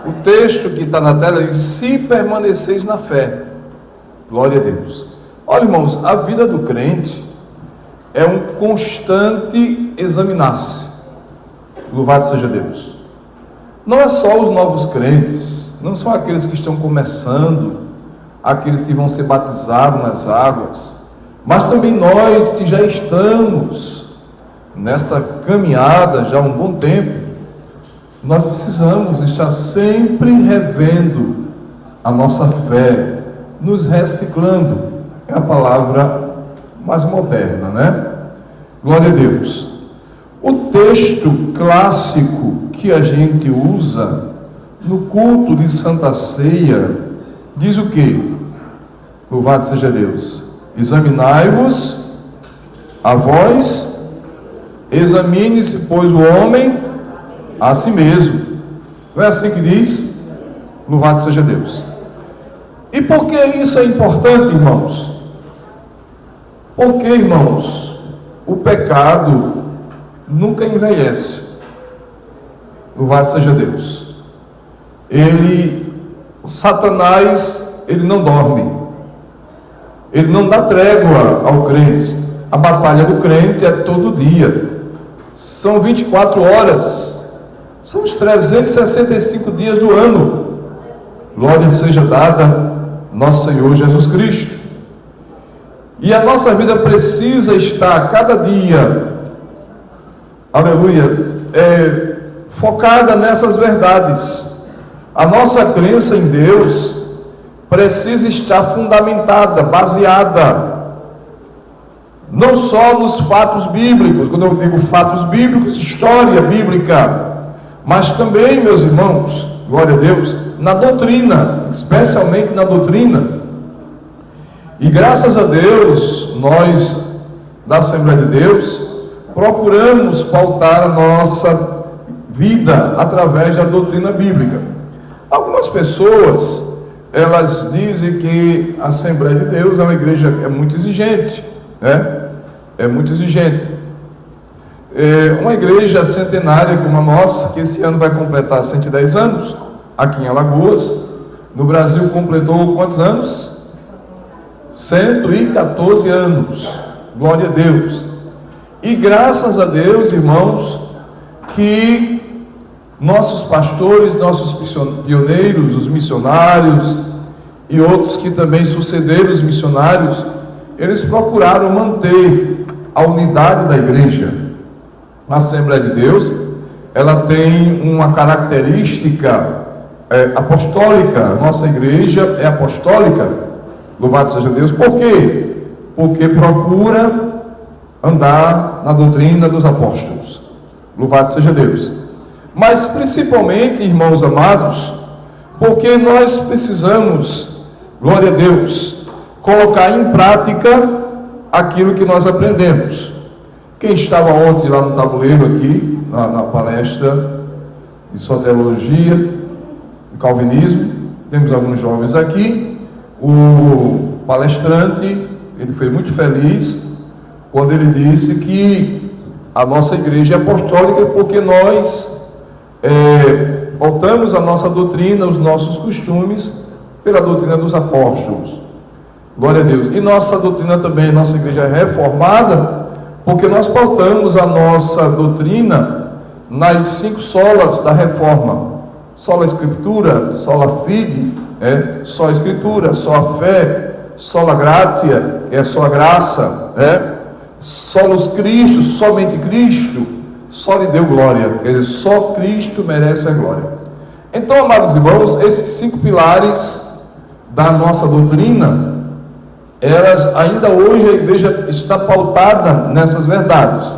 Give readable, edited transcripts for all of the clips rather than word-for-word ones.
O texto que está na tela diz: se permaneceis na fé. Glória a Deus. Olha, irmãos, a vida do crente é um constante examinar-se. Louvado seja Deus. Não é só os novos crentes, não são aqueles que estão começando, aqueles que vão ser batizados nas águas, mas também nós que já estamos nesta caminhada já há um bom tempo. Nós precisamos estar sempre revendo a nossa fé, nos reciclando. É a palavra mais moderna, né? Glória a Deus. O texto clássico que a gente usa no culto de Santa Ceia diz o quê? Louvado seja Deus. Examinai-vos a vós, examine-se, pois, o homem a si mesmo. Não é assim que diz? Louvado seja Deus. E por que isso é importante, irmãos? Porque, irmãos, o pecado nunca envelhece. Louvado seja Deus. Satanás, ele não dorme. Ele não dá trégua ao crente. A batalha do crente é todo dia. São 24 horas. São os 365 dias do ano. Glória seja dada nosso Senhor Jesus Cristo. E a nossa vida precisa estar cada dia, aleluia, focada nessas verdades. A nossa crença em Deus precisa estar fundamentada, baseada, não só nos fatos bíblicos. Quando eu digo fatos bíblicos, história bíblica, mas também, meus irmãos, glória a Deus, na doutrina, especialmente na doutrina. E graças a Deus, nós da Assembleia de Deus procuramos pautar a nossa vida através da doutrina bíblica. Algumas pessoas, elas dizem que a Assembleia de Deus é uma igreja muito exigente, né? É muito exigente. Uma igreja centenária como a nossa, que esse ano vai completar 110 anos, aqui em Alagoas. No Brasil completou quantos anos? 114 anos. Glória a Deus. E graças a Deus, irmãos, que nossos pastores, nossos pioneiros, os missionários e outros que também sucederam os missionários, eles procuraram manter a unidade da igreja. A Assembleia de Deus, ela tem uma característica apostólica. Nossa igreja é apostólica. Louvado seja Deus. Por quê? Porque procura andar na doutrina dos apóstolos. Louvado seja Deus. Mas principalmente, irmãos amados, porque nós precisamos, glória a Deus, colocar em prática aquilo que nós aprendemos. Quem estava ontem lá no tabuleiro aqui, na palestra de soteriologia, de calvinismo, temos alguns jovens aqui. O palestrante, ele foi muito feliz quando ele disse que a nossa igreja é apostólica porque nós voltamos a nossa doutrina, os nossos costumes, pela doutrina dos apóstolos. Glória a Deus. E nossa doutrina também, nossa igreja é reformada, porque nós pautamos a nossa doutrina nas 5 solas da reforma: sola escritura, sola fide, só a escritura, só a fé, sola gratia, que é só a graça, solos Cristo, somente Cristo, só lhe deu glória. Quer dizer, só Cristo merece a glória. Então, amados irmãos, esses 5 pilares da nossa doutrina, elas ainda hoje a igreja está pautada nessas verdades.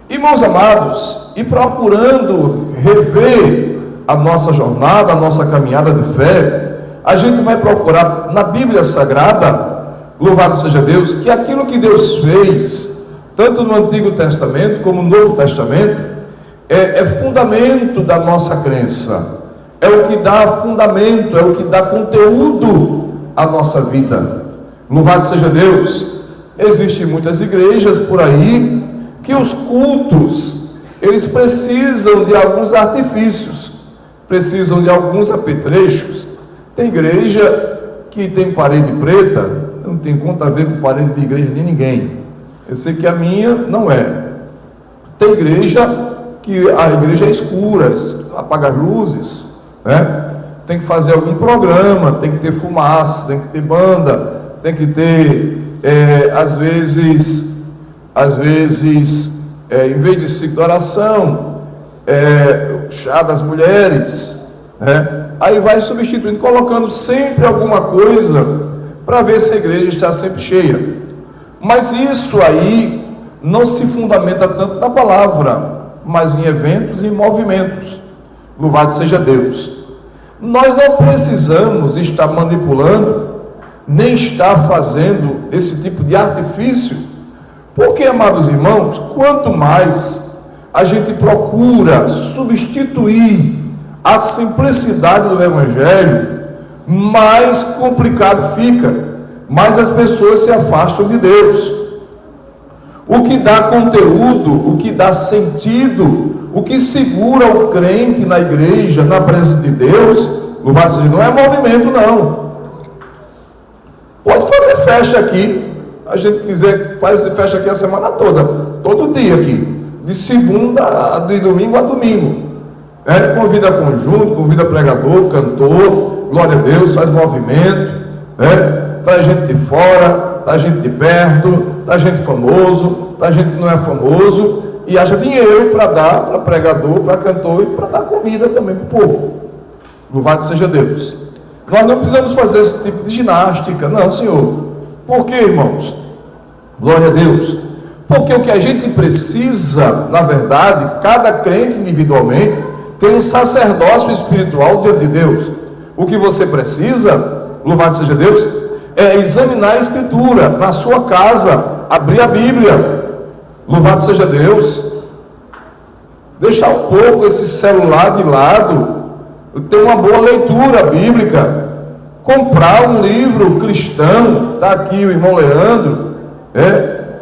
Irmãos amados, e procurando rever a nossa jornada, a nossa caminhada de fé, a gente vai procurar na Bíblia Sagrada, louvado seja Deus, que aquilo que Deus fez, tanto no Antigo Testamento como no Novo Testamento, é fundamento da nossa crença, é o que dá fundamento, é o que dá conteúdo à nossa vida. Louvado seja Deus. Existem muitas igrejas por aí que os cultos, eles precisam de alguns artifícios. precisam de alguns apetrechos. Tem igreja que tem parede preta, não tem conta a ver com parede de igreja de ninguém. Eu sei que a minha não é. Tem igreja que a igreja é escura, apaga as luzes, né? Tem que fazer algum programa, tem que ter fumaça, tem que ter banda, tem que ter, às vezes, em vez de ciclo de oração, chá das mulheres, né? Aí vai substituindo, colocando sempre alguma coisa para ver se a igreja está sempre cheia. Mas isso aí não se fundamenta tanto na palavra, mas em eventos e em movimentos. Louvado seja Deus. Nós não precisamos estar manipulando, nem estar fazendo esse tipo de artifício, porque, amados irmãos, quanto mais a gente procura substituir a simplicidade do Evangelho, mais complicado fica, mais as pessoas se afastam de Deus. O que dá conteúdo, o que dá sentido, o que segura o crente na igreja, na presença de Deus, não é movimento, não. Pode fazer festa aqui, a gente quiser, faz festa aqui a semana toda, todo dia aqui, de domingo a domingo. Convida conjunto, convida pregador, cantor, glória a Deus, faz movimento, traz gente de fora, traz gente de perto, traz gente famoso, traz gente que não é famoso, e acha dinheiro para dar para pregador, para cantor e para dar comida também para o povo. Louvado seja Deus. Nós não precisamos fazer esse tipo de ginástica, não, Senhor. Por quê, irmãos? Glória a Deus. Porque o que a gente precisa, na verdade, cada crente individualmente tem um sacerdócio espiritual diante de Deus. O que você precisa, louvado seja Deus, é examinar a Escritura na sua casa, abrir a Bíblia. Louvado seja Deus. Deixar um pouco esse celular de lado, ter uma boa leitura bíblica, comprar um livro cristão. Está aqui o irmão Leandro,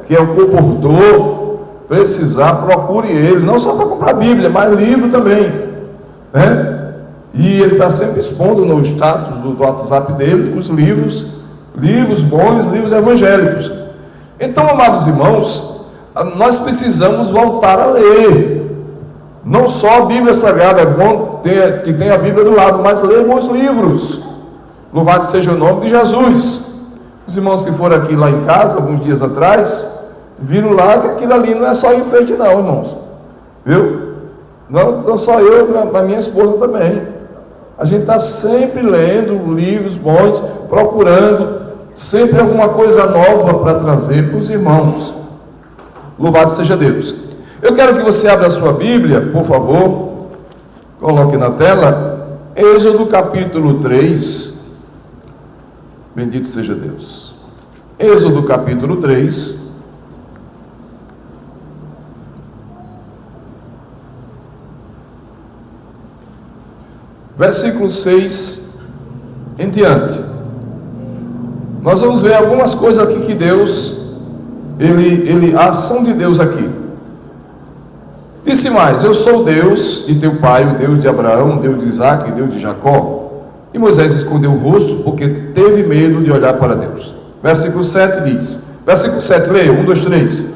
que é o comportor. Precisar, procure ele, não só para comprar a Bíblia, mas livro também, e ele está sempre expondo no status do WhatsApp dele os livros bons, livros evangélicos. Então, amados irmãos, nós precisamos voltar a ler. Não só a Bíblia Sagrada, é bom que tenha a Bíblia do lado, mas ler bons livros. Louvado seja o nome de Jesus. Os irmãos que foram aqui lá em casa, alguns dias atrás, viram lá que aquilo ali não é só enfeite não, irmãos. Viu? Não só eu, mas minha esposa também. A gente está sempre lendo livros bons, procurando sempre alguma coisa nova para trazer para os irmãos. Louvado seja Deus. Eu quero que você abra a sua Bíblia, por favor. Coloque na tela. Êxodo capítulo 3. Bendito seja Deus. Êxodo capítulo 3. Versículo 6 em diante. Nós vamos ver algumas coisas aqui que Deus, a ação de Deus aqui. Disse mais: eu sou o Deus de teu pai, o Deus de Abraão, o Deus de Isaac, o Deus de Jacó. E Moisés escondeu o rosto porque teve medo de olhar para Deus. Versículo 7 diz, versículo 7, leia, 1, 2, 3.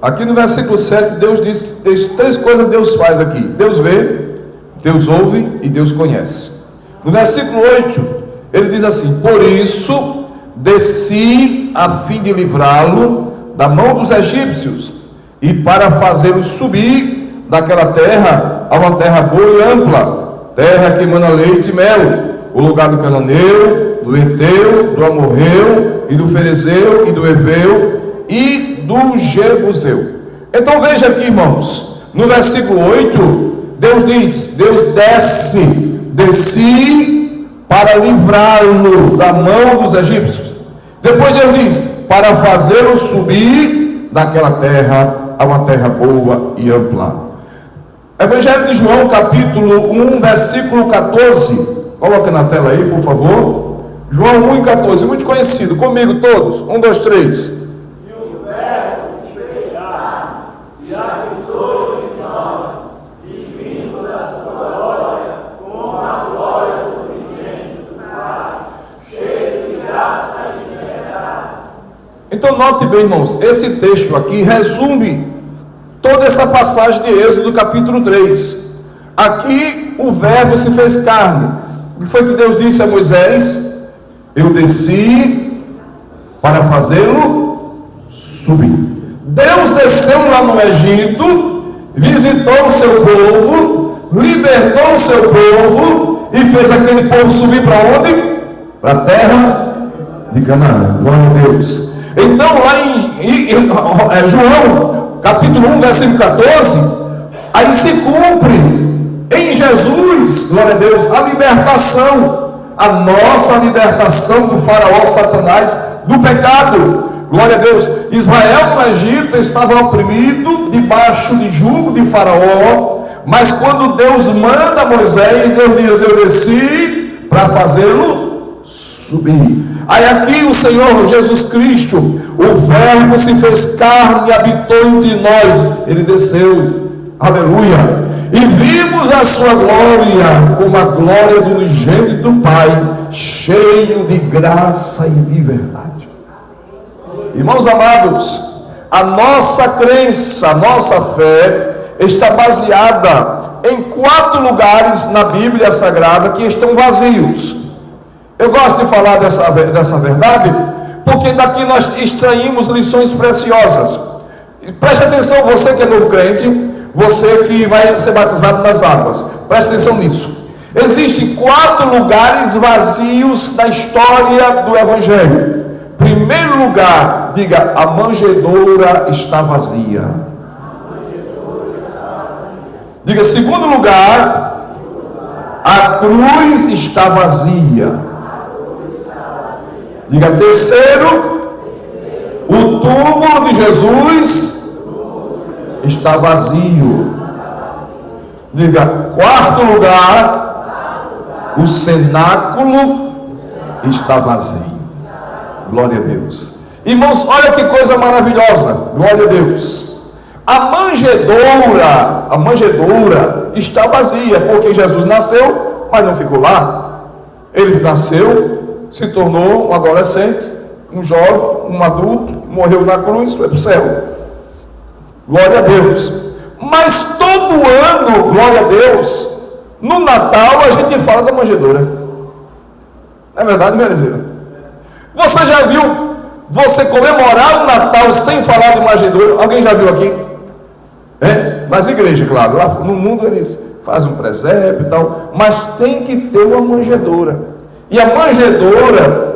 Aqui no versículo 7, Deus diz que três coisas Deus faz aqui. Deus vê, Deus ouve e Deus conhece. No versículo 8, ele diz assim: por isso desci a fim de livrá-lo da mão dos egípcios e para fazê-lo subir daquela terra a uma terra boa e ampla, terra que emana leite e mel, o lugar do cananeu, do heteu, do amorreu e do ferezeu e do heveu e do jebuseu. Então veja aqui, irmãos, no versículo 8, Deus diz: Deus desci para livrá-lo da mão dos egípcios. Depois Deus diz: para fazê-lo subir daquela terra a uma terra boa e ampla. Evangelho de João, capítulo 1, versículo 14. Coloca na tela aí, por favor. João 1 e 14, muito conhecido. Comigo todos. 1, 2, 3. E o Verbo se fez carne, e habitou em nós, e vimos a sua glória, como a glória do unigênito do Pai, cheio de graça e verdade. Então note bem, irmãos, esse texto aqui resume toda essa passagem de Êxodo, capítulo 3. Aqui o Verbo se fez carne. O que foi que Deus disse a Moisés? Eu desci para fazê-lo subir. Deus desceu lá no Egito, visitou o seu povo, libertou o seu povo e fez aquele povo subir para onde? Para a terra de Canaã. Glória a Deus. Então lá em João capítulo 1, versículo 14, aí se cumpre em Jesus, glória a Deus, a libertação, a nossa libertação do faraó Satanás, do pecado. Glória a Deus. Israel no Egito estava oprimido, debaixo de jugo de faraó, mas quando Deus manda Moisés, Deus diz: eu desci para fazê-lo subir. Aí aqui o Senhor Jesus Cristo, o Verbo se fez carne e habitou entre nós. Ele desceu, aleluia, e vimos a sua glória, como a glória do unigênito do Pai, cheio de graça e de verdade. Irmãos amados, a nossa crença, a nossa fé está baseada em 4 lugares na Bíblia Sagrada que estão vazios. Eu gosto de falar dessa verdade, porque daqui nós extraímos lições preciosas. Preste atenção, você que é novo crente, você que vai ser batizado nas águas, preste atenção nisso. Existem 4 lugares vazios na história do Evangelho. Primeiro lugar, diga: a manjedoura está vazia. Diga: segundo lugar, a cruz está vazia. Diga: terceiro, o túmulo de Jesus está vazio. Diga: quarto lugar, o cenáculo está vazio. Glória a Deus. Irmãos, olha que coisa maravilhosa. Glória a Deus. A manjedoura está vazia, porque Jesus nasceu, mas não ficou lá. Ele nasceu, se tornou um adolescente, um jovem, um adulto, morreu na cruz, foi para o céu. Glória a Deus. Mas todo ano, glória a Deus, no Natal a gente fala da manjedoura. Não é verdade, minha irmã? Você já viu você comemorar o Natal sem falar de manjedoura? Alguém já viu aqui? Nas igrejas, claro. Lá no mundo eles fazem um presépio e tal, mas tem que ter uma manjedoura. E a manjedoura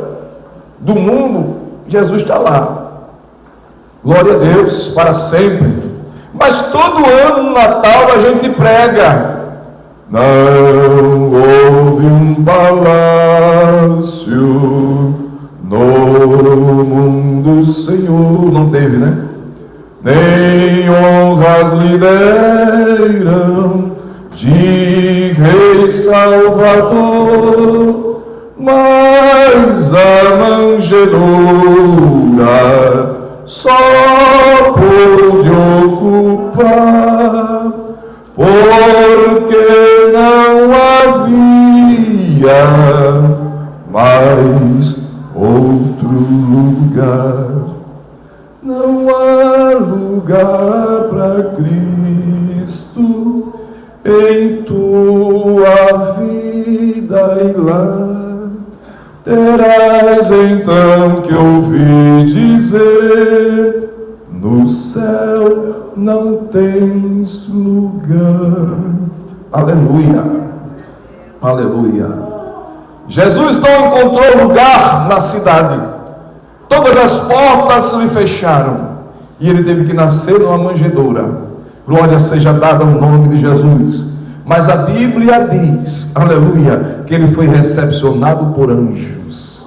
do mundo, Jesus está lá. Glória a Deus, para sempre. Mas todo ano no Natal a gente prega: não houve um palácio no mundo, Senhor. Não teve, né? Nem honras lhe deram de Rei Salvador, mas a manjedoura só pôde ocupar, porque não havia mais outro lugar. Não há lugar para Cristo em tua vida, e lá terás então que ouvir dizer: no céu não tens lugar. Aleluia, aleluia. Jesus não encontrou lugar na cidade. Todas as portas se lhe fecharam e ele teve que nascer numa manjedoura. Glória seja dada ao nome de Jesus. Mas a Bíblia diz, aleluia, que ele foi recepcionado por anjos.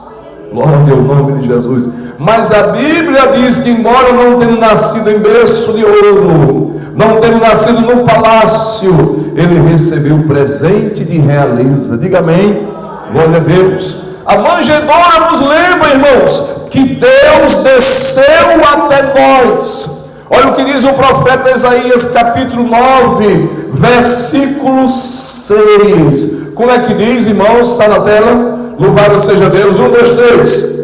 Glória ao nome de Jesus. Mas a Bíblia diz que, embora não tenha nascido em berço de ouro, não tendo nascido no palácio, ele recebeu o presente de realeza. Diga amém. Glória a Deus. A manjedoura nos lembra, irmãos, que Deus desceu até nós. Olha o que diz o profeta Isaías, capítulo 9, versículo 6. Como é que diz, irmãos? Está na tela. Louvado seja Deus. 1, 2, 3.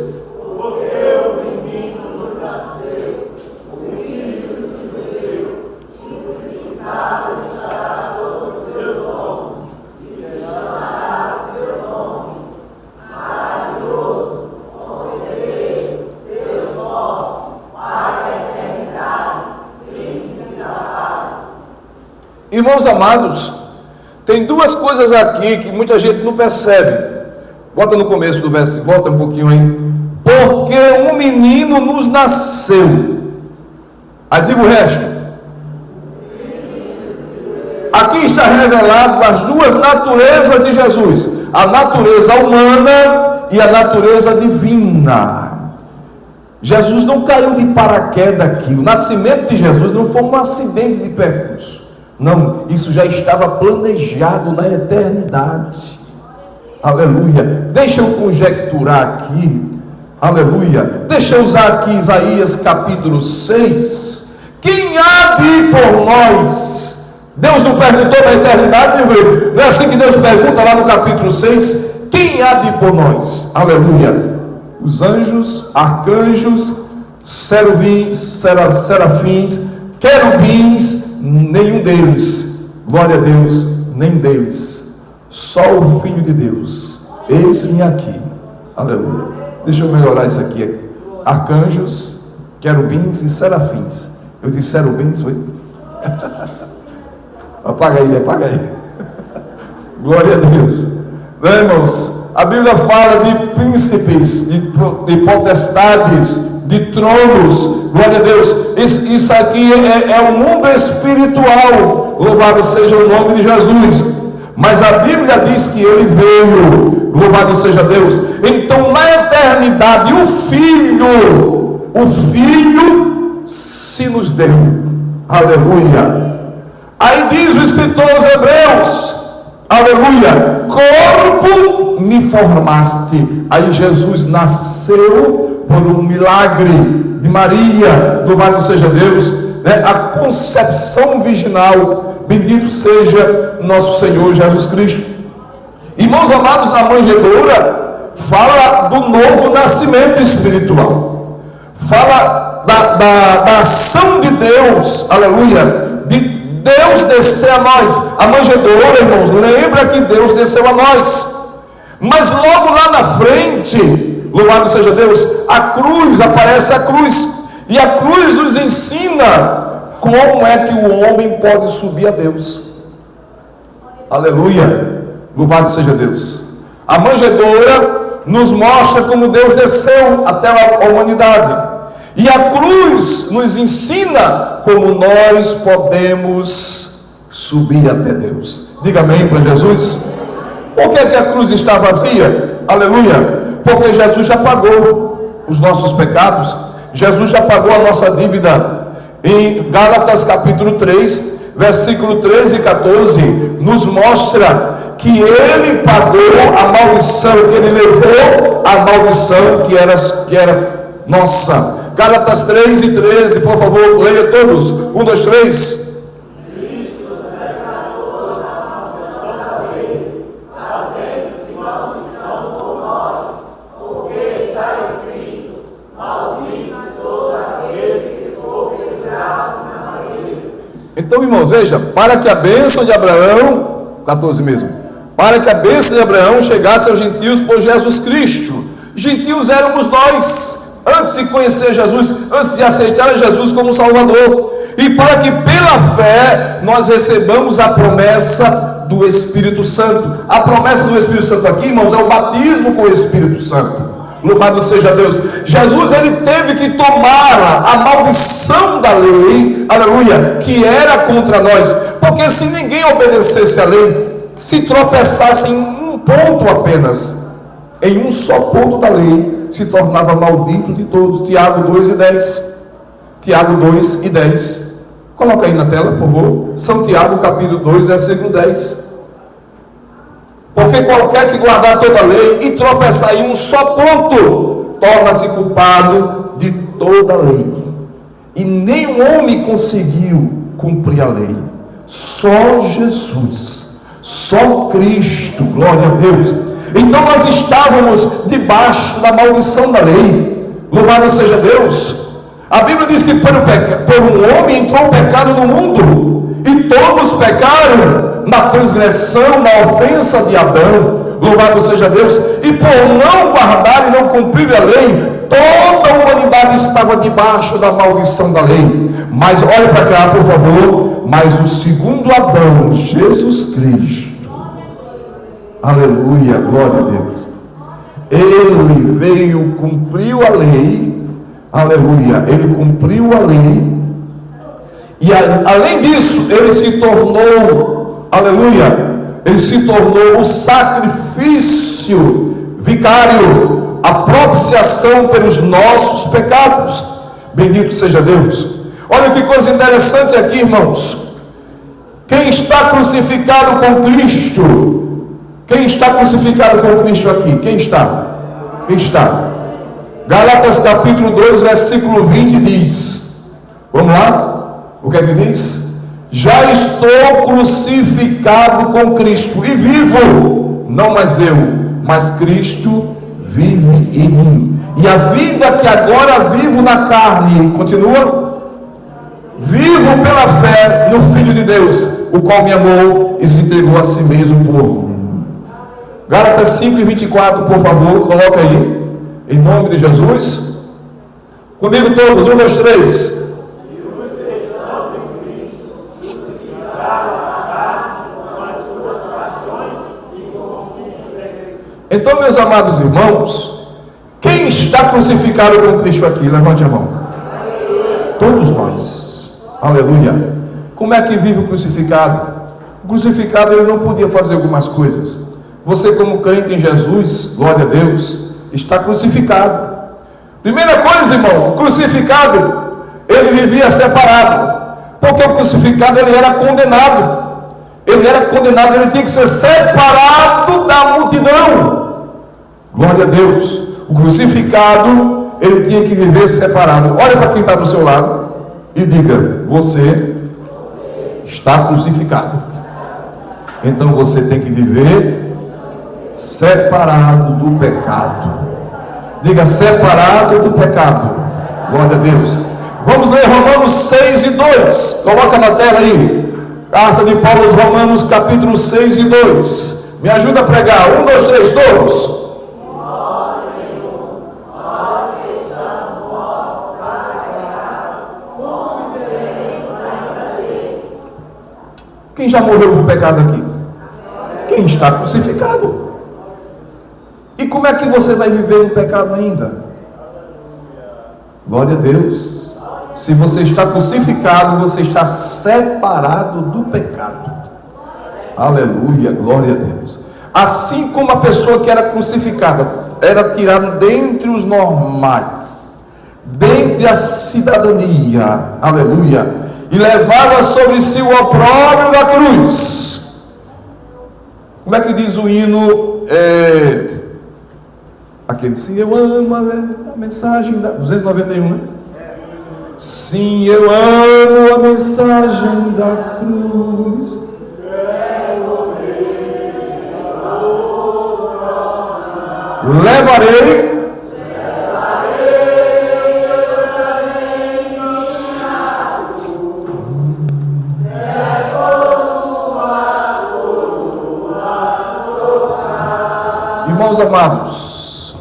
Irmãos amados, tem duas coisas aqui que muita gente não percebe. Bota no começo do verso, volta um pouquinho aí. Porque um menino nos nasceu. Aí diga o resto. Aqui está revelado as duas naturezas de Jesus: a natureza humana e a natureza divina. Jesus não caiu de paraquedas aqui. O nascimento de Jesus não foi um acidente de percurso. Não, isso já estava planejado na eternidade. Aleluia. Deixa eu conjecturar aqui. Aleluia. Deixa eu usar aqui Isaías capítulo 6. Quem há de ir por nós? Deus não perguntou na eternidade, não é assim que Deus pergunta lá no capítulo 6? Quem há de ir por nós? Aleluia. Os anjos, arcanjos, serafins, querubins, nenhum deles, glória a Deus, nem deles, só o Filho de Deus. Eis-me aqui. Aleluia. Deixa eu melhorar isso aqui. Arcanjos, querubins e serafins. Eu disse serubins, foi? Apaga aí. Glória a Deus. Não, irmãos, a Bíblia fala de príncipes, de potestades, de tronos. Glória a Deus. Isso aqui é o mundo espiritual. Louvado seja o nome de Jesus. Mas a Bíblia diz que ele veio. Louvado seja Deus. Então na eternidade o Filho se nos deu. Aleluia. Aí diz o escritor aos Hebreus, aleluia, corpo me formaste. Aí Jesus nasceu por um milagre de Maria, louvado seja Deus, né? A concepção virginal, bendito seja nosso Senhor Jesus Cristo. Irmãos amados, a manjedoura fala do novo nascimento espiritual, fala da ação de Deus, aleluia, de Deus descer a nós. A manjedoura, irmãos, lembra que Deus desceu a nós. Mas logo lá na frente, louvado seja Deus, a cruz, aparece a cruz. E a cruz nos ensina como é que o homem pode subir a Deus. Aleluia, louvado seja Deus. A manjedoura nos mostra como Deus desceu até a humanidade. E a cruz nos ensina como nós podemos subir até Deus. Diga amém para Jesus. Por que a cruz está vazia? Aleluia. Porque Jesus já pagou os nossos pecados. Jesus já pagou a nossa dívida. Em Gálatas capítulo 3, versículo 13 e 14, nos mostra que ele pagou a maldição, que ele levou a maldição que era nossa. Gálatas 3 e 13, por favor, leia todos. 1, 2, 3. Então, irmãos, veja, para que a bênção de Abraão, 14 mesmo, para que a bênção de Abraão chegasse aos gentios por Jesus Cristo. Gentios éramos nós, antes de conhecer Jesus, antes de aceitar Jesus como Salvador, e para que pela fé nós recebamos a promessa do Espírito Santo. A promessa do Espírito Santo aqui, irmãos, é o batismo com o Espírito Santo. Louvado seja Deus. Jesus, ele teve que tomar a maldição da lei, aleluia, que era contra nós, porque se ninguém obedecesse a lei, se tropeçasse em um ponto apenas, em um só ponto da lei, se tornava maldito de todos. Tiago 2 e 10. Tiago 2 e 10. Coloca aí na tela, por favor. São Tiago, capítulo 2, versículo 10. Porque qualquer que guardar toda a lei e tropeçar em um só ponto, torna-se culpado de toda a lei. E nenhum homem conseguiu cumprir a lei. Só Jesus, só Cristo, glória a Deus. Então nós estávamos debaixo da maldição da lei. Louvado seja Deus. A Bíblia diz que por um homem entrou o pecado no mundo, e todos pecaram na transgressão, na ofensa de Adão. Louvado seja Deus. E por não guardar e não cumprir a lei, toda a humanidade estava debaixo da maldição da lei. Mas olhe para cá, por favor. Mas o segundo Adão, Jesus Cristo, aleluia, glória a Deus, ele veio, cumpriu a lei, aleluia, ele cumpriu a lei, e além disso, ele se tornou, aleluia, ele se tornou o sacrifício vicário, a propiciação pelos nossos pecados. Bendito seja Deus. Olha que coisa interessante aqui, irmãos. Quem está crucificado com Cristo? Quem está crucificado com Cristo aqui? Quem está? Quem está? Gálatas capítulo 2, versículo 20 diz, vamos lá? O que é que diz? Já estou crucificado com Cristo e vivo, não mais eu, mas Cristo vive em mim. E a vida que agora vivo na carne, continua? Vivo pela fé no Filho de Deus, o qual me amou e se entregou a si mesmo por mim. Gálatas 5 e 24, por favor, coloca aí, em nome de Jesus. Comigo todos, 1, 2, 3. Então, meus amados irmãos, quem está crucificado com Cristo aqui? Levante a mão. Todos nós. Aleluia. Como é que vive o crucificado? O crucificado, ele não podia fazer algumas coisas. Você, como crente em Jesus, glória a Deus, está crucificado. Primeira coisa, irmão, o crucificado, ele vivia separado, porque o crucificado, ele era condenado. Ele era condenado, ele tinha que ser separado da multidão. Glória a Deus. O crucificado, ele tinha que viver separado. Olha para quem está do seu lado e diga: você está crucificado. Então você tem que viver separado do pecado. Diga: separado do pecado. Glória a Deus. Vamos ler Romanos 6 e 2. Coloca na tela aí. Carta de Paulo aos Romanos, capítulo 6 e 2. Me ajuda a pregar. 1, 2, 3, todos. Quem já morreu por pecado aqui? Quem está crucificado. E como é que você vai viver no pecado ainda? Glória a Deus. Se você está crucificado, você está separado do pecado. Aleluia, glória a Deus. Assim como a pessoa que era crucificada era tirada dentre os normais, dentre a cidadania, aleluia, e levava sobre si o opróbrio da cruz. Como é que diz o hino? Aquele: sim, eu amo a mensagem da 291, né? Sim, eu amo a mensagem da cruz. Levarei. Irmãos amados,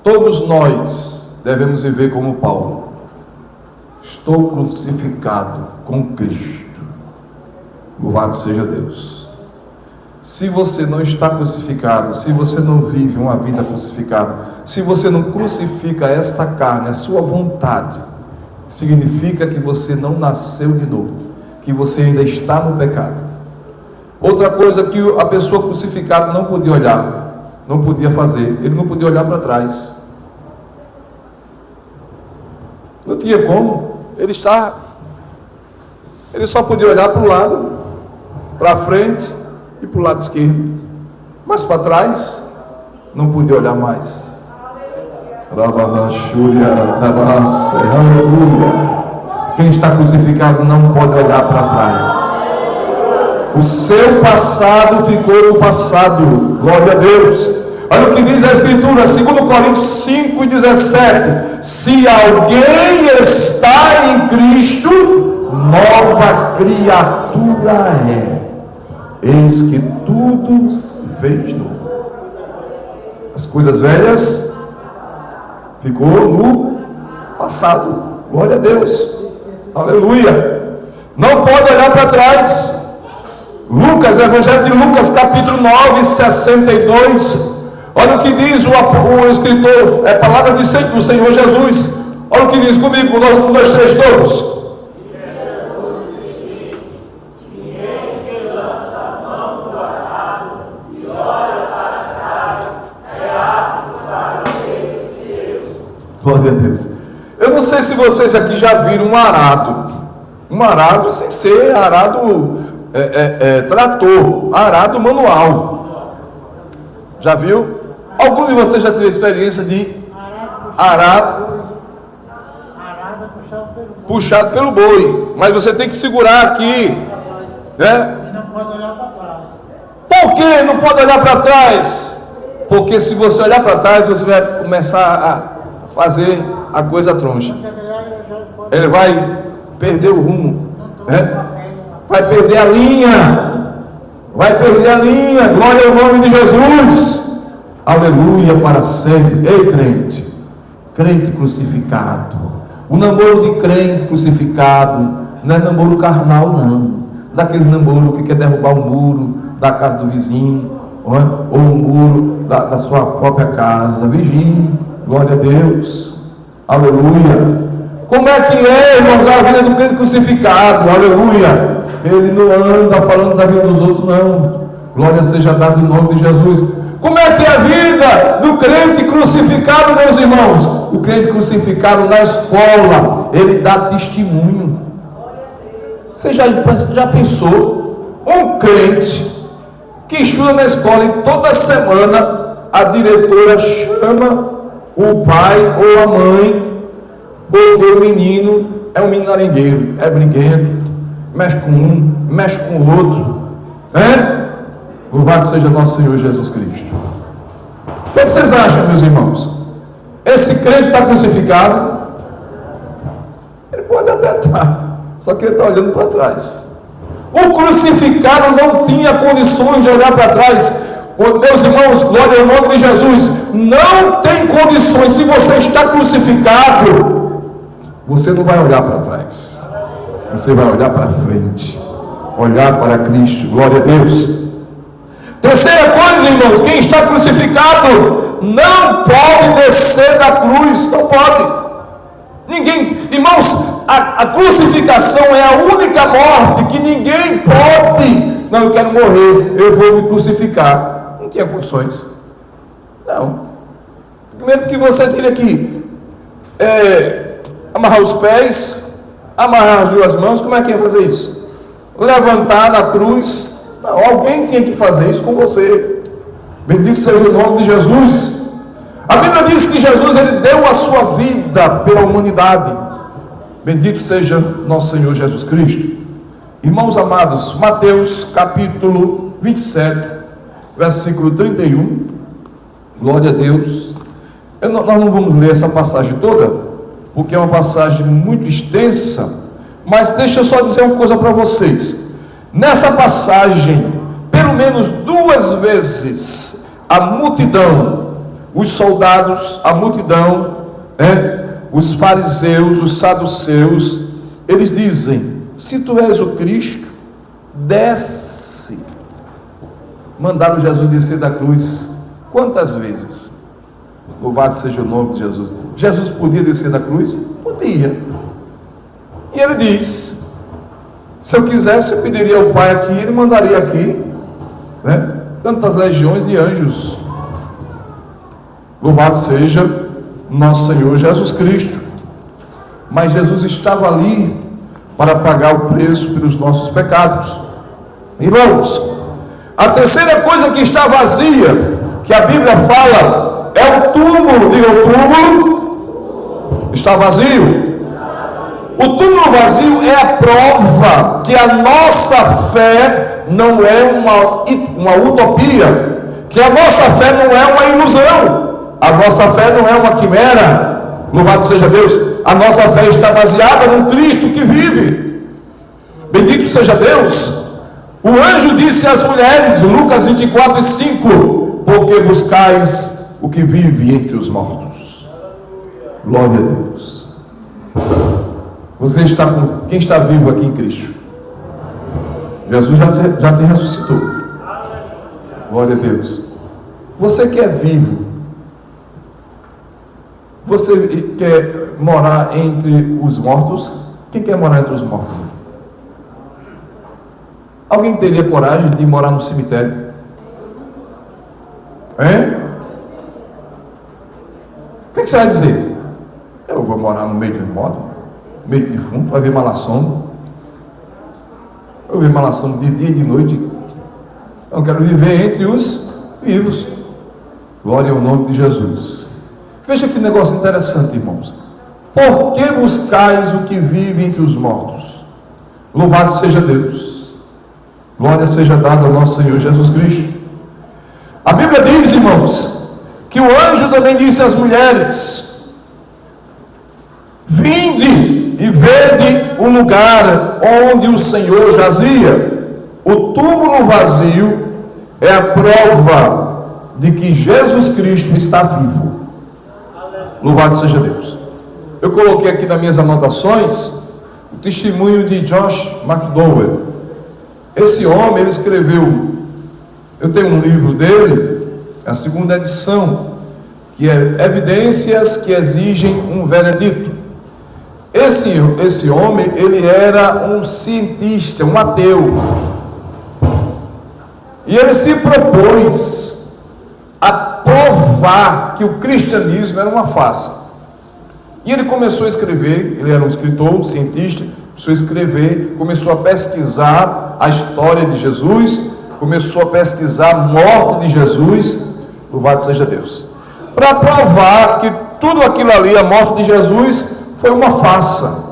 todos nós devemos viver como Paulo. Estou crucificado com Cristo. Louvado seja Deus. Se você não está crucificado, se você não vive uma vida crucificada, se você não crucifica esta carne, a sua vontade, significa que você não nasceu de novo, que você ainda está no pecado. Outra coisa que a pessoa crucificada não podia olhar, não podia fazer, ele não podia olhar para trás. Não tinha como. Ele está Ele só podia olhar para o lado, para frente e para o lado esquerdo. Mas para trás, não podia olhar mais. Aleluia. Quem está crucificado não pode olhar para trás. O seu passado ficou no passado. Glória a Deus. Olha o que diz a Escritura, 2 Coríntios 5,17. Se alguém está em Cristo, nova criatura é. Eis que tudo se fez novo. As coisas velhas ficou no passado. Glória a Deus. Aleluia. Não pode olhar para trás. Lucas, Evangelho de Lucas, capítulo 9, 62. Olha o que diz o escritor, é a palavra do Senhor Jesus. Olha o que diz comigo, 1, 2, 3, todos. Glória a Deus. Eu não sei se vocês aqui já viram um arado. Um arado sem ser arado trator, arado manual. Já viu? Algum de vocês já teve experiência de arado puxado pelo boi? Mas você tem que segurar aqui, né? E não pode olhar para trás. Por que não pode olhar para trás? Porque se você olhar para trás, você vai começar a fazer a coisa troncha. Ele vai perder o rumo, né? Vai perder a linha. Vai perder a linha. Glória ao nome de Jesus. Aleluia para sempre. Ei, crente, crente crucificado. O namoro de crente crucificado não é namoro carnal, não. Daquele namoro que quer derrubar o muro da casa do vizinho, ou o muro da sua própria casa. Vigie. Glória a Deus. Aleluia. Como é que é, irmãos, a vida do crente crucificado? Aleluia. Ele não anda falando da vida dos outros, não. Glória seja dada em nome de Jesus. Como é que é a vida do crente crucificado, meus irmãos? O crente crucificado na escola, ele dá testemunho. Você já pensou? Um crente que estuda na escola e toda semana a diretora chama o pai ou a mãe, porque o menino é um menino arengueiro, é briguento, mexe com um, mexe com o outro, né? Louvado seja nosso Senhor Jesus Cristo. O que vocês acham, meus irmãos? Esse crente está crucificado? Ele pode até estar, só que ele está olhando para trás. O crucificado não tinha condições de olhar para trás. Meus irmãos, glória ao nome de Jesus. Não tem condições. Se você está crucificado, você não vai olhar para trás, você vai olhar para frente, olhar para Cristo. Glória a Deus. Terceira coisa, irmãos, quem está crucificado não pode descer da cruz. Não pode. Ninguém, irmãos, a crucificação é a única morte que ninguém pode. Não, eu quero morrer, eu vou me crucificar. Não tinha condições. Não. Primeiro que você teria que amarrar os pés, amarrar as duas mãos. Como é que ia fazer isso? Levantar na cruz. Não, alguém tinha que fazer isso com você. Bendito seja o nome de Jesus. A Bíblia diz que Jesus, ele deu a sua vida pela humanidade. Bendito seja nosso Senhor Jesus Cristo. Irmãos amados, Mateus capítulo 27, versículo 31. Glória a Deus. Nós não vamos ler essa passagem toda, porque é uma passagem muito extensa, mas deixa eu só dizer uma coisa para vocês. Nessa passagem, pelo menos 2 vezes, a multidão, os soldados, a multidão, os fariseus, os saduceus, eles dizem: se tu és o Cristo, desce. Mandaram Jesus descer da cruz. Quantas vezes? Louvado seja o nome de Jesus. Jesus podia descer da cruz? Podia. E ele diz: se eu quisesse, eu pediria ao Pai aqui, ele mandaria aqui, né? Tantas legiões de anjos. Louvado seja nosso Senhor Jesus Cristo. Mas Jesus estava ali para pagar o preço pelos nossos pecados. Irmãos, a terceira coisa que está vazia, que a Bíblia fala, é o túmulo. Diga, o túmulo está vazio. O túmulo vazio é a prova que a nossa fé não é uma utopia, que a nossa fé não é uma ilusão, a nossa fé não é uma quimera. Louvado seja Deus, a nossa fé está baseada no Cristo que vive. Bendito seja Deus. O anjo disse às mulheres, Lucas 24:5, porque buscais o que vive entre os mortos. Glória a Deus. Você está com quem está vivo aqui em Cristo? Jesus já te ressuscitou. Glória a Deus. Você que é vivo, você quer morar entre os mortos? Quem quer morar entre os mortos aqui? Alguém teria coragem de morar no cemitério? Hein? O que você vai dizer? Eu vou morar no meio de morto, no meio de defunto, vai ver malassombro. Eu vejo malassombro de dia e de noite. Eu quero viver entre os vivos. Glória ao nome de Jesus. Veja que negócio interessante, irmãos. Por que buscais o que vive entre os mortos? Louvado seja Deus. Glória seja dada ao nosso Senhor Jesus Cristo. A Bíblia diz, irmãos, que o anjo também disse às mulheres: vinde e vede o lugar onde o Senhor jazia. O túmulo vazio é a prova de que Jesus Cristo está vivo. Louvado seja Deus. Eu coloquei aqui nas minhas anotações o testemunho de Josh McDowell. Esse homem, ele escreveu, eu tenho um livro dele, a segunda edição, que é Evidências que Exigem um Veredito. Esse homem, ele era um cientista, um ateu, e ele se propôs a provar que o cristianismo era uma farsa. E ele começou a escrever, ele era um escritor, um cientista, começou a escrever, começou a pesquisar a história de Jesus, começou a pesquisar a morte de Jesus, louvado seja Deus, para provar que tudo aquilo ali, a morte de Jesus, foi uma farsa.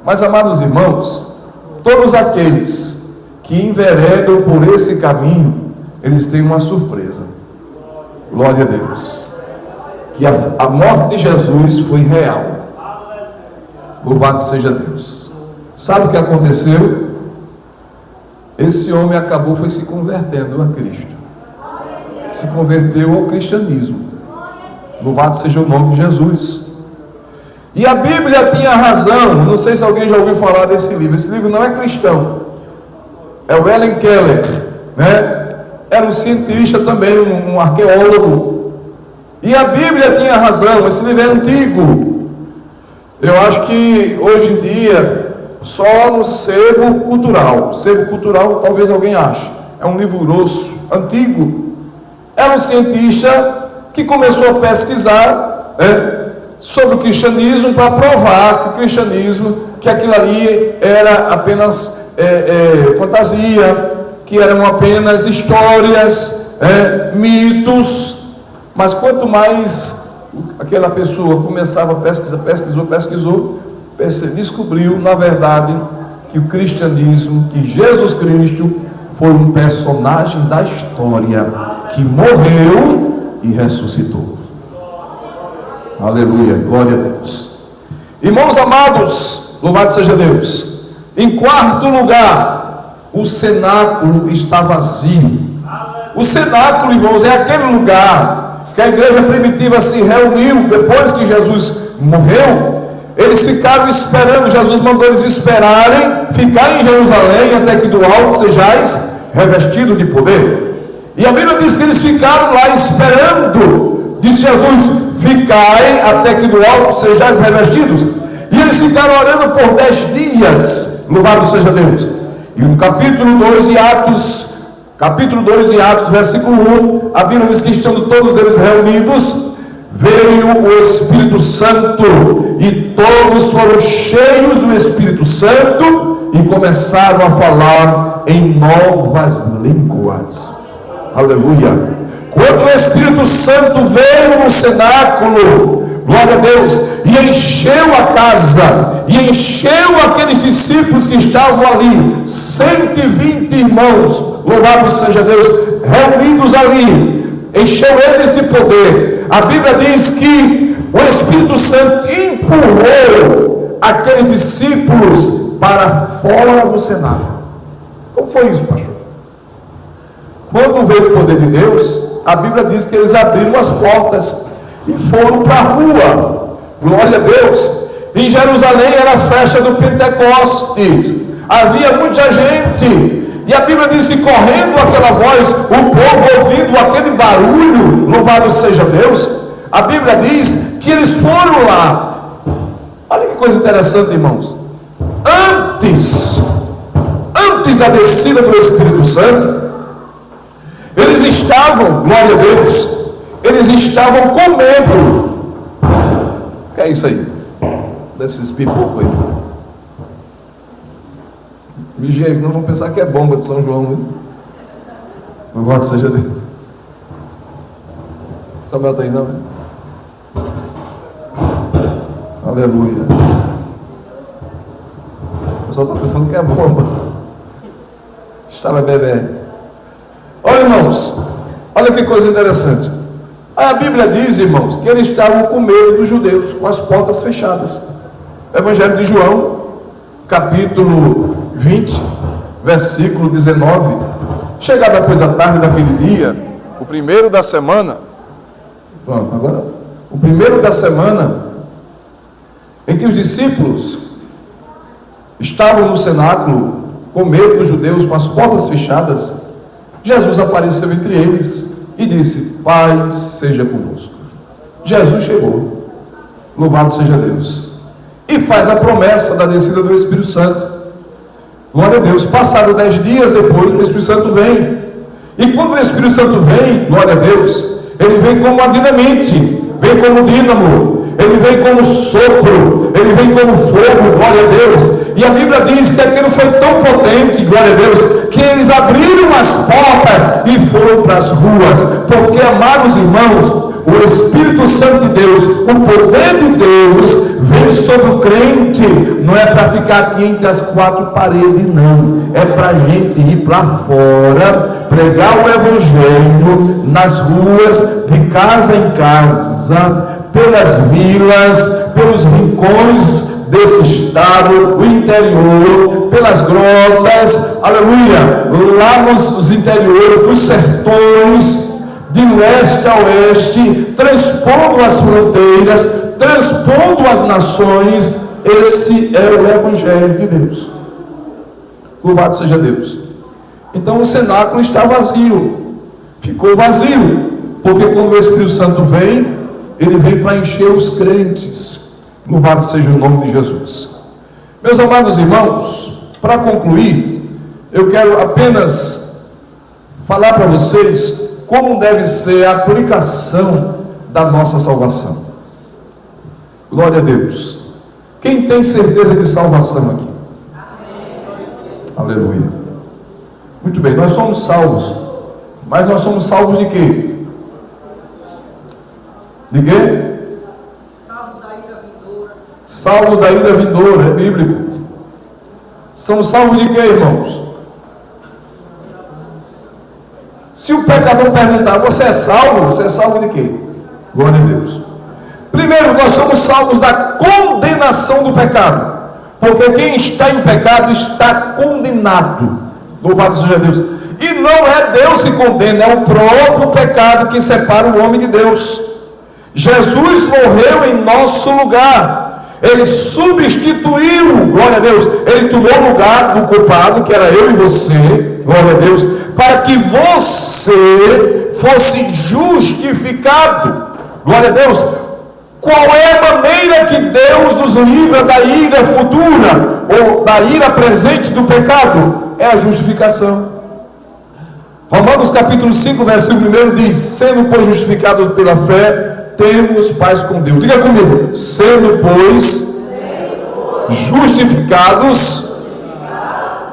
Mas, amados irmãos, todos aqueles que enveredam por esse caminho, eles têm uma surpresa. Glória a Deus, que a morte de Jesus foi real. Louvado seja Deus. Sabe o que aconteceu? Esse homem foi se convertendo a Cristo, se converteu ao cristianismo. Louvado seja o nome de Jesus. E a Bíblia tinha razão. Não sei se alguém já ouviu falar desse livro. Esse livro não é cristão, é o Helen Keller, né? Era um cientista também, um arqueólogo. E a Bíblia tinha razão. Esse livro é antigo. Eu acho que hoje em dia só no sebo cultural. Sebo cultural talvez alguém ache. É um livro grosso, antigo. Era um cientista que começou a pesquisar, sobre o cristianismo, para provar que o cristianismo, que aquilo ali era apenas fantasia, que eram apenas histórias, mitos. Mas quanto mais aquela pessoa começava a pesquisar, pesquisou, descobriu, na verdade, que o cristianismo, que Jesus Cristo foi um personagem da história, que morreu e ressuscitou. Aleluia, glória a Deus. Irmãos amados, louvado seja Deus. Em quarto lugar, o cenáculo está vazio. O cenáculo, irmãos, é aquele lugar que a igreja primitiva se reuniu depois que Jesus morreu. Eles ficaram esperando, Jesus mandou eles esperarem, ficar em Jerusalém, até que do alto sejais revestidos de poder. E a Bíblia diz que eles ficaram lá esperando. Disse Jesus: ficai até que do alto sejais revestidos. E eles ficaram orando por 10 dias. Louvado seja Deus. E no capítulo 2 de Atos, versículo 1, a Bíblia diz que estando todos eles reunidos, veio o Espírito Santo e todos foram cheios do Espírito Santo e começaram a falar em novas línguas. Aleluia! Quando o Espírito Santo veio no cenáculo, glória a Deus, e encheu a casa, e encheu aqueles discípulos que estavam ali, 120 irmãos, louvado seja Deus, reunidos ali, encheu eles de poder. A Bíblia diz que o Espírito Santo empurrou aqueles discípulos para fora do cenáculo. Como foi isso, pastor? Quando veio o poder de Deus, a Bíblia diz que eles abriram as portas e foram para a rua. Glória a Deus. Em Jerusalém era a festa do Pentecostes, havia muita gente, e a Bíblia diz que correndo aquela voz, o povo ouvindo aquele barulho, louvado seja Deus, a Bíblia diz que eles foram lá. Olha que coisa interessante, irmãos. Antes da descida do Espírito Santo, eles estavam, glória a Deus, eles estavam comendo. O que é isso aí? Desses pipocos aí. Vigia, não vão pensar que é bomba de São João, né? Louvado seja Deus. Samuel está aí não, né? Aleluia. O pessoal está pensando que é bomba. Estava bebê. Olha, irmãos, olha que coisa interessante. A Bíblia diz, irmãos, que eles estavam com medo dos judeus, com as portas fechadas. Evangelho de João, capítulo 20, versículo 19. Chegada pois a tarde daquele dia, o primeiro da semana, pronto, agora, o primeiro da semana, em que os discípulos estavam no cenáculo, com medo dos judeus, com as portas fechadas, Jesus apareceu entre eles e disse: paz seja convosco. Jesus chegou, louvado seja Deus, e faz a promessa da descida do Espírito Santo. Glória a Deus. Passado 10 dias depois, o Espírito Santo vem, e quando o Espírito Santo vem, glória a Deus, ele vem como a dinamite, vem como dínamo, ele vem como sopro, ele vem como fogo, glória a Deus. E a Bíblia diz que aquilo foi tão potente, glória a Deus, que eles abriram as portas e foram para as ruas. Porque, amados irmãos, o Espírito Santo de Deus, o poder de Deus, vem sobre o crente, não é para ficar aqui entre as quatro paredes, não. É para a gente ir para fora, pregar o Evangelho nas ruas, de casa em casa, pelas vilas, pelos rincões desse estado, o interior, pelas grotas, aleluia, lá nos interiores, nos sertões, de leste a oeste, transpondo as fronteiras, transpondo as nações. Esse é o Evangelho de Deus. Louvado seja Deus. Então o cenáculo está vazio, ficou vazio, porque quando o Espírito Santo vem, ele vem para encher os crentes. Louvado seja o nome de Jesus. Meus amados irmãos, para concluir, eu quero apenas falar para vocês como deve ser a aplicação da nossa salvação. Glória a Deus. Quem tem certeza de salvação aqui? Amém. Aleluia. Muito bem, nós somos salvos. Mas nós somos salvos de quê? De quê? Salvos da ira vindoura, é bíblico. Somos salvos de quê, irmãos? Se o pecador perguntar, você é salvo? Você é salvo de quê? Glória a Deus. Primeiro, nós somos salvos da condenação do pecado. Porque quem está em pecado está condenado. Louvado seja Deus. E não é Deus que condena, é o próprio pecado que separa o homem de Deus. Jesus morreu em nosso lugar. Ele substituiu, glória a Deus, ele tomou o lugar do culpado, que era eu e você, glória a Deus, para que você fosse justificado, glória a Deus. Qual é a maneira que Deus nos livra da ira futura, ou da ira presente do pecado? É a justificação. Romanos capítulo 5, versículo 1 diz: sendo pois justificados pela fé, temos paz com Deus. Diga comigo: sendo, pois, justificados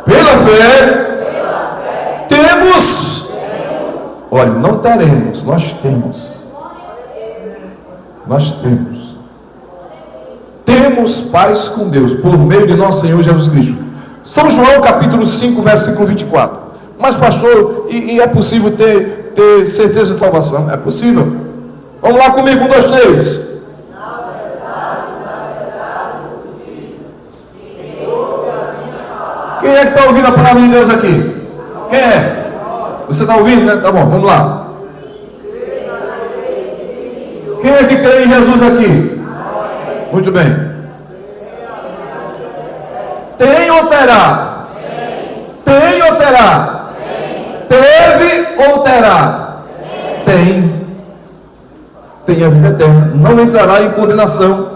pela fé, temos. Olha, não teremos, nós temos. Nós temos. Temos paz com Deus por meio de nosso Senhor Jesus Cristo. São João capítulo 5, versículo 24. Mas pastor, e é possível ter certeza de salvação? É possível. Vamos lá comigo, 1, 2, 3. Quem é que está ouvindo a palavra de Deus aqui? Quem é? Você está ouvindo, né? Tá bom, vamos lá. Quem é que crê em Jesus aqui? Muito bem. Tem ou terá? Tem ou terá? Teve ou terá? Tem. Tem a vida eterna. Não entrará em condenação,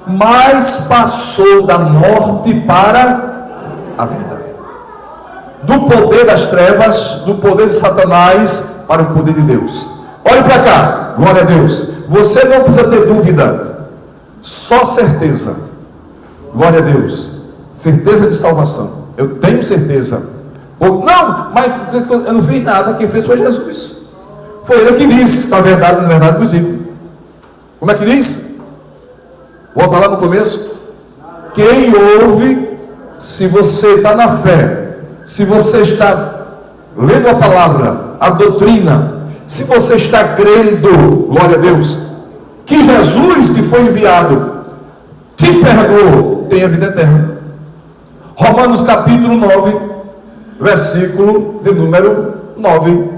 mas passou da morte para a vida. Do poder das trevas, do poder de Satanás, para o poder de Deus. Olhe para cá, glória a Deus. Você não precisa ter dúvida, só certeza. Glória a Deus. Certeza de salvação. Eu tenho certeza. Não, mas eu não fiz nada. Quem fez foi Jesus. Foi Ele que disse. Na verdade vos digo. Como é que diz? Volta lá no começo. Quem ouve, se você está na fé, se você está lendo a palavra, a doutrina, se você está crendo, glória a Deus, que Jesus que foi enviado te perdoou, tem a vida eterna. Romanos capítulo 9, versículo de número 9.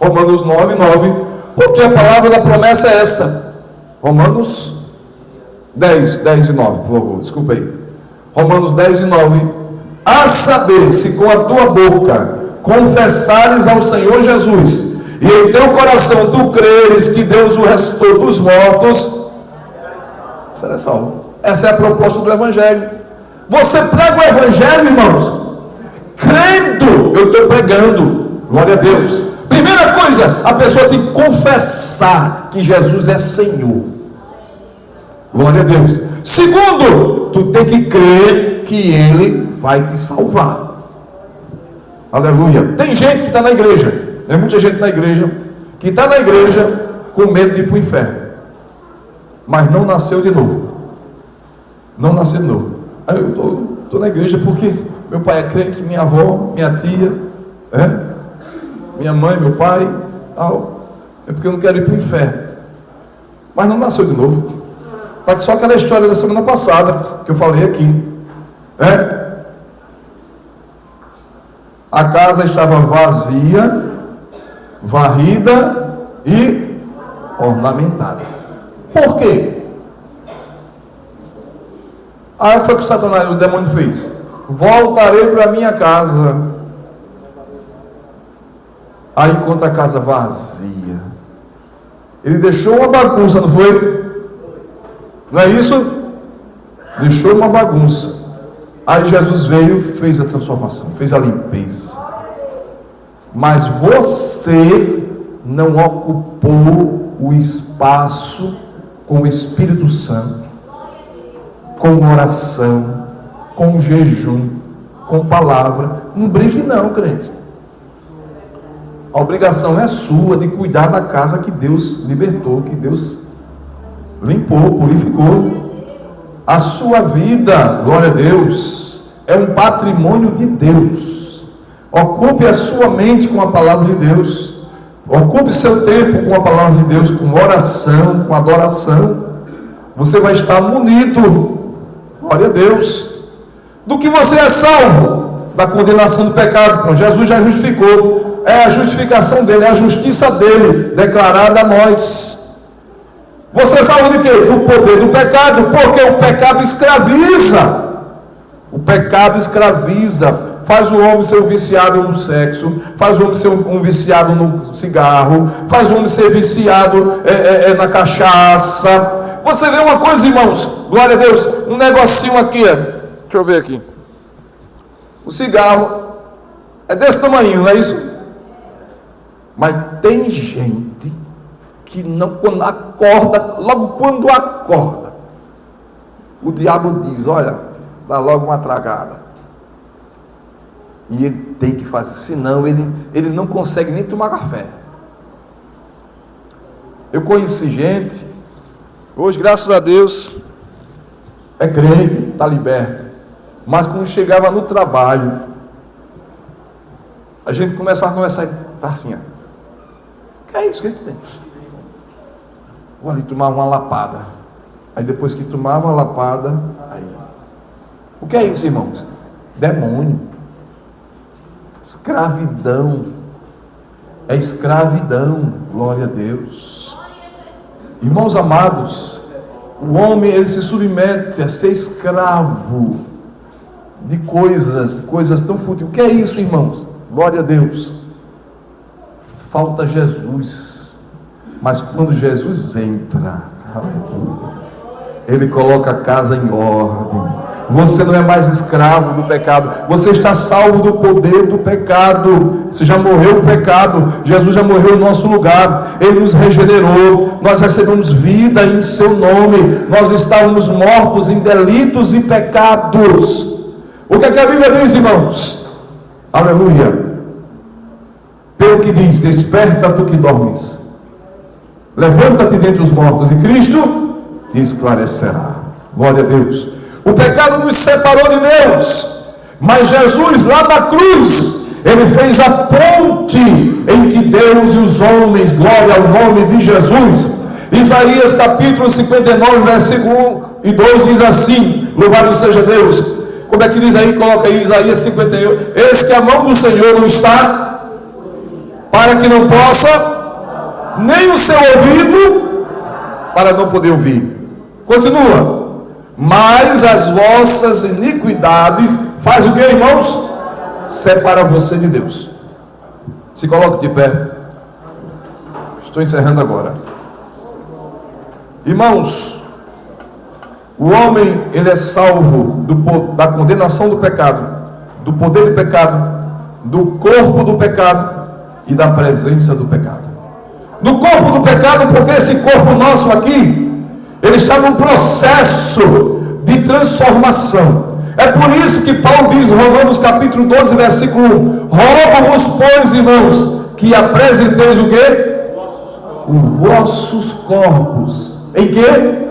Romanos 9, 9. Porque a palavra da promessa é esta. Romanos 10 e 9, por favor, desculpa aí. Romanos 10 e 9. A saber, se com a tua boca confessares ao Senhor Jesus, e em teu coração tu creres que Deus o ressuscitou dos mortos, será salvo. Essa é a proposta do Evangelho. Você prega o Evangelho, irmãos, crendo. Eu estou pregando, glória a Deus. Primeira coisa, a pessoa tem que confessar que Jesus é Senhor, glória a Deus. Segundo, tu tem que crer que Ele vai te salvar. Aleluia. Tem gente que está na igreja, tem muita gente na igreja que está na igreja com medo de ir para o inferno, mas não nasceu de novo. Não nasceu de novo. Aí eu estou na igreja porque meu pai é crente, minha avó, minha tia, minha mãe, meu pai, tal. É porque eu não quero ir para o inferno, mas não nasceu de novo. Está só aquela história da semana passada que eu falei aqui. A casa estava vazia, varrida e ornamentada. Por quê? Aí foi que o Satanás, o demônio fez: voltarei para minha casa. Aí encontra a casa vazia. Ele deixou uma bagunça, não foi? Não é isso? Deixou uma bagunça. Aí Jesus veio, fez a transformação, fez a limpeza. Mas você não ocupou o espaço com o Espírito Santo, com oração, com jejum, com palavra. Não brinque não, crente. A obrigação é sua de cuidar da casa que Deus libertou, que Deus limpou, purificou. A sua vida, glória a Deus, é um patrimônio de Deus. Ocupe a sua mente com a palavra de Deus. Ocupe seu tempo com a palavra de Deus, com oração, com adoração. Você vai estar munido, glória a Deus. Do que você é salvo? Da condenação do pecado. Bom, Jesus já justificou. É a justificação dele, é a justiça dele declarada a nós. Você é salvo de quê? Do poder do pecado, porque o pecado escraviza. O pecado escraviza. Faz o homem ser um viciado no sexo, faz o homem ser um viciado no cigarro, faz o homem ser viciado na cachaça. Você vê uma coisa, irmãos, glória a Deus, um negocinho aqui, deixa eu ver aqui. O cigarro é desse tamanho, não é isso? Mas tem gente que não, quando acorda, logo quando acorda, o diabo diz: olha, dá logo uma tragada. E ele tem que fazer, senão ele não consegue nem tomar café. Eu conheci gente, hoje, graças a Deus, é crente, está liberto, mas quando chegava no trabalho, a gente começava a conversar e tá assim, ó. Que é isso que a gente tem? Vou ali tomar uma lapada. Aí depois que tomava uma lapada, aí. O que é isso, irmãos? Demônio. Escravidão. É escravidão. Glória a Deus. Irmãos amados, o homem, ele se submete a ser escravo de coisas tão fúteis. O que é isso, irmãos? Glória a Deus. Falta Jesus. Mas quando Jesus entra, ele coloca a casa em ordem. Você não é mais escravo do pecado. Você está salvo do poder do pecado. Você já morreu o pecado. Jesus já morreu em nosso lugar. Ele nos regenerou. Nós recebemos vida em seu nome. Nós estávamos mortos em delitos e pecados. O que é que a Bíblia diz, irmãos? Aleluia. Pelo que diz: desperta tu que dormes, levanta-te dentre os mortos, e Cristo te esclarecerá. Glória a Deus. O pecado nos separou de Deus, mas Jesus lá na cruz, ele fez a ponte em que Deus e os homens, glória ao nome de Jesus. Isaías capítulo 59, versículo 1 e 2 diz assim: louvado seja Deus. Como é que diz aí? Coloca aí Isaías 51. Eis que a mão do Senhor não está, para que não possa, nem o seu ouvido, para não poder ouvir. Continua. Mas as vossas iniquidades, faz o que, irmãos? Separa você de Deus. Se coloque de pé. Estou encerrando agora. Irmãos, o homem, ele é salvo da condenação do pecado, do poder do pecado, do corpo do pecado e da presença do pecado. No corpo do pecado, porque esse corpo nosso aqui, ele está num processo de transformação. É por isso que Paulo diz, Romanos capítulo 12, versículo 1: rogo-vos, pois, irmãos, que apresenteis o quê? Os vossos corpos. Em quê?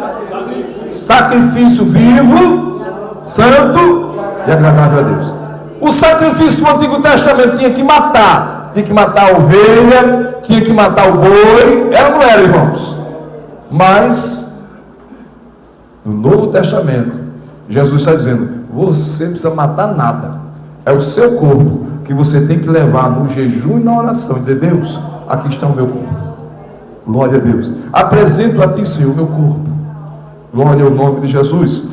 Sacrifício vivo, santo e agradável a Deus. O sacrifício do Antigo Testamento tinha que matar. Tinha que matar a ovelha, tinha que matar o boi. Era ou não era, irmãos? Mas no Novo Testamento, Jesus está dizendo: você não precisa matar nada. É o seu corpo que você tem que levar no jejum e na oração. E dizer: Deus, aqui está o meu corpo. Glória a Deus. Apresento a ti, Senhor, o meu corpo. Glória ao nome de Jesus.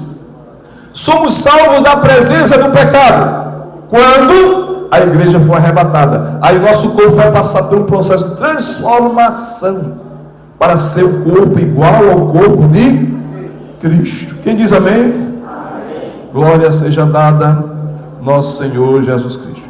Somos salvos da presença do pecado quando a igreja for arrebatada. Aí nosso corpo vai passar por um processo de transformação para ser o corpo igual ao corpo de Cristo. Quem diz amém? Amém. Glória seja dada nosso Senhor Jesus Cristo.